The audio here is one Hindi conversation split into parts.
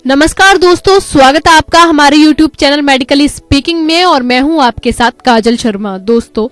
नमस्कार दोस्तों, स्वागत है आपका हमारे YouTube चैनल मेडिकली स्पीकिंग में और मैं हूं आपके साथ काजल शर्मा। दोस्तों,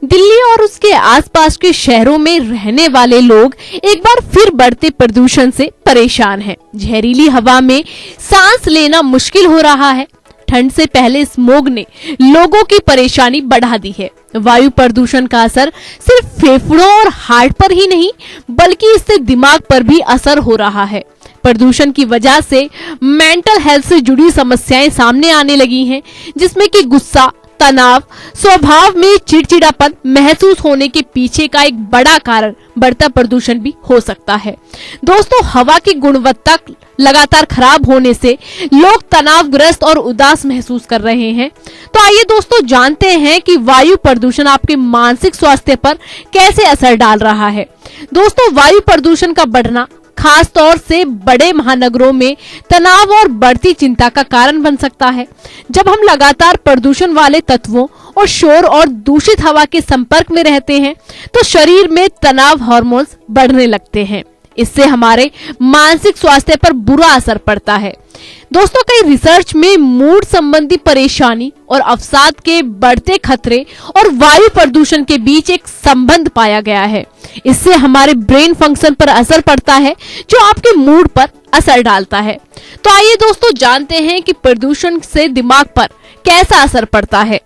दिल्ली और उसके आसपास के शहरों में रहने वाले लोग एक बार फिर बढ़ते प्रदूषण से परेशान हैं। जहरीली हवा में सांस लेना मुश्किल हो रहा है। ठंड से पहले स्मोग ने लोगों की परेशानी बढ़ा दी है। वायु प्रदूषण का असर सिर्फ फेफड़ों और हार्ट पर ही नहीं बल्कि इससे दिमाग पर भी असर हो रहा है। प्रदूषण की वजह से मेंटल हेल्थ से जुड़ी समस्याएं सामने आने लगी हैं, जिसमें कि गुस्सा, तनाव, स्वभाव में चिड़चिड़ापन महसूस होने के पीछे का एक बड़ा कारण बढ़ता प्रदूषण भी हो सकता है। दोस्तों, हवा की गुणवत्ता लगातार खराब होने से लोग तनावग्रस्त और उदास महसूस कर रहे हैं। तो आइए दोस्तों जानते हैं कि वायु प्रदूषण आपके मानसिक स्वास्थ्य पर कैसे असर डाल रहा है। दोस्तों, वायु प्रदूषण का बढ़ना खास तौर से बड़े महानगरों में तनाव और बढ़ती चिंता का कारण बन सकता है। जब हम लगातार प्रदूषण वाले तत्वों और शोर और दूषित हवा के संपर्क में रहते हैं तो शरीर में तनाव हार्मोन्स बढ़ने लगते हैं। इससे हमारे मानसिक स्वास्थ्य पर बुरा असर पड़ता है। दोस्तों, कई रिसर्च में मूड संबंधी परेशानी और अवसाद के बढ़ते खतरे और वायु प्रदूषण के बीच एक संबंध पाया गया है। इससे हमारे ब्रेन फंक्शन पर असर पड़ता है, जो आपके मूड पर असर डालता है। तो आइए दोस्तों जानते हैं कि प्रदूषण से दिमाग पर कैसा असर पड़ता है।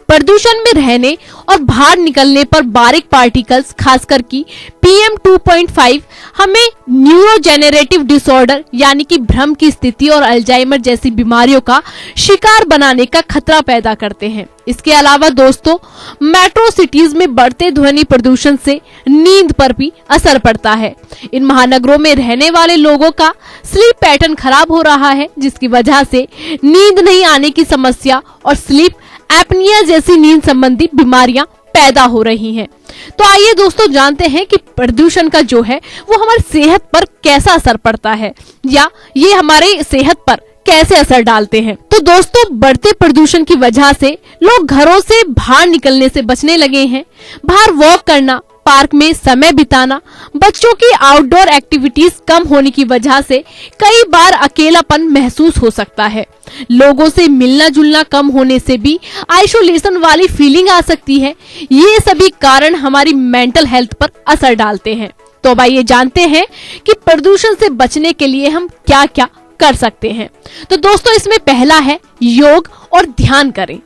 प्रदूषण में रहने और बाहर निकलने पर बारीक पार्टिकल्स खासकर कि PM 2.5 हमें न्यूरोजेनरेटिव डिसऑर्डर यानी कि भ्रम की स्थिति और अल्जाइमर जैसी बीमारियों का शिकार बनाने का खतरा पैदा करते हैं। इसके अलावा दोस्तों, मेट्रो सिटीज में बढ़ते ध्वनि प्रदूषण से नींद पर भी असर पड़ता है। इन महानगरों में रहने वाले लोगों का स्लीप पैटर्न खराब हो रहा है, जिसकी वजह से नींद नहीं आने की समस्या और स्लीप एपनिया जैसी नींद संबंधी बीमारियां पैदा हो रही हैं। तो आइए दोस्तों जानते हैं कि प्रदूषण का जो है वो हमारी सेहत पर कैसा असर पड़ता है या ये हमारे सेहत पर कैसे असर डालते हैं। तो दोस्तों, बढ़ते प्रदूषण की वजह से लोग घरों से बाहर निकलने से बचने लगे हैं। बाहर वॉक करना, पार्क में समय बिताना, बच्चों की आउटडोर एक्टिविटीज कम होने की वजह से कई बार अकेलापन महसूस हो सकता है। लोगों से मिलना जुलना कम होने से भी आइसोलेशन वाली फीलिंग आ सकती है। ये सभी कारण हमारी मेंटल हेल्थ पर असर डालते हैं। तो अब आइए जानते हैं कि प्रदूषण से बचने के लिए हम क्या क्या कर सकते हैं। तो दोस्तों, इसमें पहला है योग और ध्यान करें।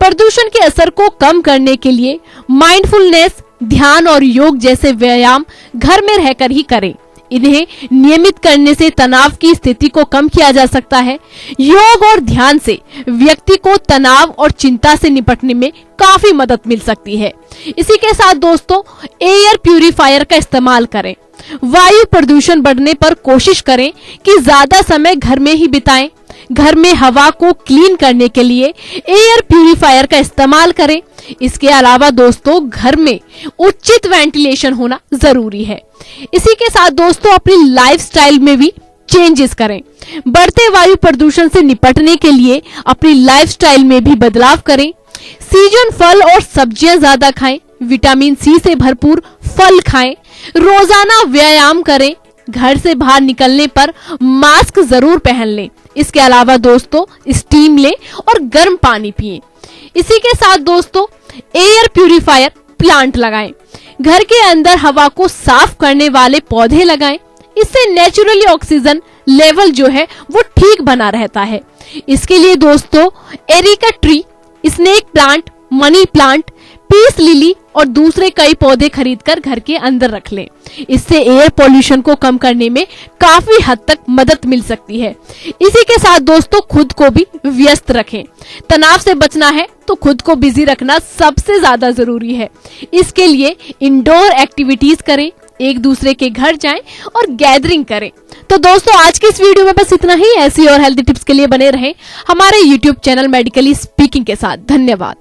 प्रदूषण के असर को कम करने के लिए माइंडफुलनेस, ध्यान और योग जैसे व्यायाम घर में रहकर ही करें। इन्हें नियमित करने से तनाव की स्थिति को कम किया जा सकता है। योग और ध्यान से व्यक्ति को तनाव और चिंता से निपटने में काफी मदद मिल सकती है। इसी के साथ दोस्तों, एयर प्यूरिफायर का इस्तेमाल करें। वायु प्रदूषण बढ़ने पर कोशिश करें कि ज्यादा समय घर में ही बिताएं। घर में हवा को क्लीन करने के लिए एयर प्यूरिफायर का इस्तेमाल करें। इसके अलावा दोस्तों, घर में उचित वेंटिलेशन होना जरूरी है। इसी के साथ दोस्तों, अपनी लाइफस्टाइल में भी चेंजेस करें। बढ़ते वायु प्रदूषण से निपटने के लिए अपनी लाइफस्टाइल में भी बदलाव करें। सीजन फल और सब्जियां ज्यादा खाएं। विटामिन C से भरपूर फल खाएं। रोजाना व्यायाम करें। घर से बाहर निकलने पर मास्क जरूर पहन लें। इसके अलावा दोस्तों, स्टीम लें और गर्म पानी पिएं। इसी के साथ दोस्तों, एयर प्यूरिफायर प्लांट लगाएं। घर के अंदर हवा को साफ करने वाले पौधे लगाएं। इससे नेचुरली ऑक्सीजन लेवल जो है वो ठीक बना रहता है। इसके लिए दोस्तों, areca tree, snake plant, money plant, peace lily और दूसरे कई पौधे खरीदकर घर के अंदर रख लें। इससे एयर पोल्यूशन को कम करने में काफी हद तक मदद मिल सकती है। इसी के साथ दोस्तों, खुद को भी व्यस्त रखें। तनाव से बचना है तो खुद को बिजी रखना सबसे ज्यादा जरूरी है। इसके लिए इंडोर एक्टिविटीज करें, एक दूसरे के घर जाएं और गैदरिंग करें। तो दोस्तों, आज की इस वीडियो में बस इतना ही। ऐसी और हेल्दी टिप्स के लिए बने रहें हमारे YouTube चैनल मेडिकली स्पीकिंग के साथ। धन्यवाद।